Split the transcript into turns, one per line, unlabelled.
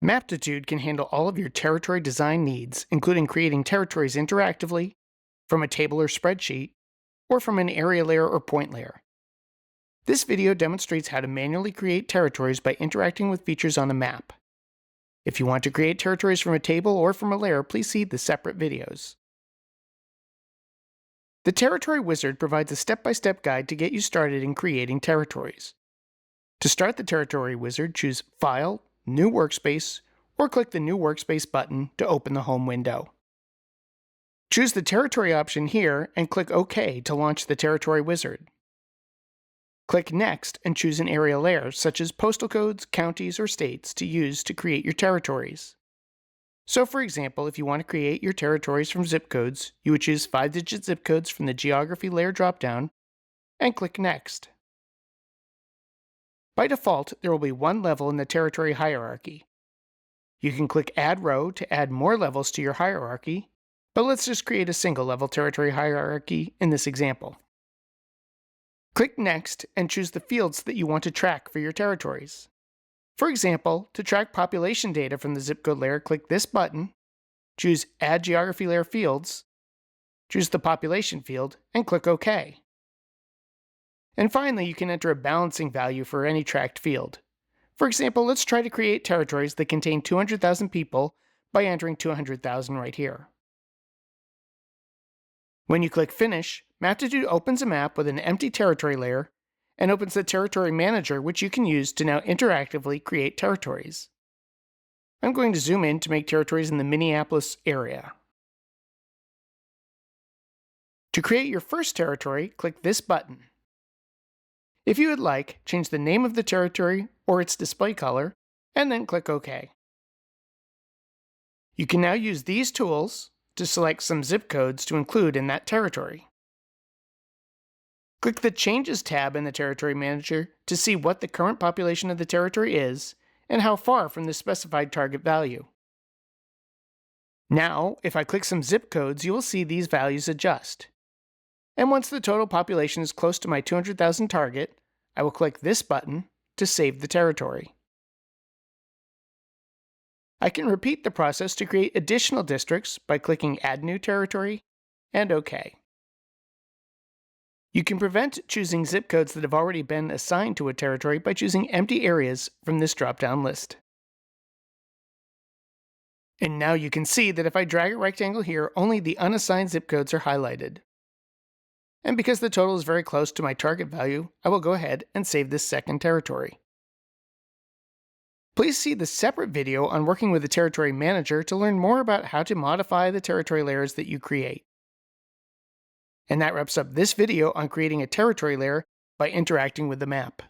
Maptitude can handle all of your territory design needs, including creating territories interactively, from a table or spreadsheet, or from an area layer or point layer. This video demonstrates how to manually create territories by interacting with features on a map. If you want to create territories from a table or from a layer, please see the separate videos. The Territory Wizard provides a step-by-step guide to get you started in creating territories. To start the Territory Wizard, choose File, New Workspace, or click the New Workspace button to open the home window. Choose the Territory option here and click OK to launch the Territory Wizard. Click Next and choose an area layer, such as postal codes, counties, or states, to use to create your territories. So for example, if you want to create your territories from zip codes, you would choose 5-digit zip codes from the Geography layer dropdown and click Next. By default, there will be one level in the territory hierarchy. You can click Add Row to add more levels to your hierarchy, but let's just create a single level territory hierarchy in this example. Click Next and choose the fields that you want to track for your territories. For example, to track population data from the zip code layer, click this button, choose Add Geography Layer Fields, choose the population field, and click OK. And finally, you can enter a balancing value for any tracked field. For example, let's try to create territories that contain 200,000 people by entering 200,000 right here. When you click Finish, Maptitude opens a map with an empty territory layer and opens the Territory Manager, which you can use to now interactively create territories. I'm going to zoom in to make territories in the Minneapolis area. To create your first territory, click this button. If you would like, change the name of the territory or its display color, and then click OK. You can now use these tools to select some zip codes to include in that territory. Click the Changes tab in the Territory Manager to see what the current population of the territory is and how far from the specified target value. Now, if I click some zip codes, you will see these values adjust. And once the total population is close to my 200,000 target, I will click this button to save the territory. I can repeat the process to create additional districts by clicking Add New Territory and OK. You can prevent choosing zip codes that have already been assigned to a territory by choosing empty areas from this drop-down list. And now you can see that if I drag a rectangle here, only the unassigned zip codes are highlighted. And because the total is very close to my target value, I will go ahead and save this second territory. Please see the separate video on working with the Territory Manager to learn more about how to modify the territory layers that you create. And that wraps up this video on creating a territory layer by interacting with the map.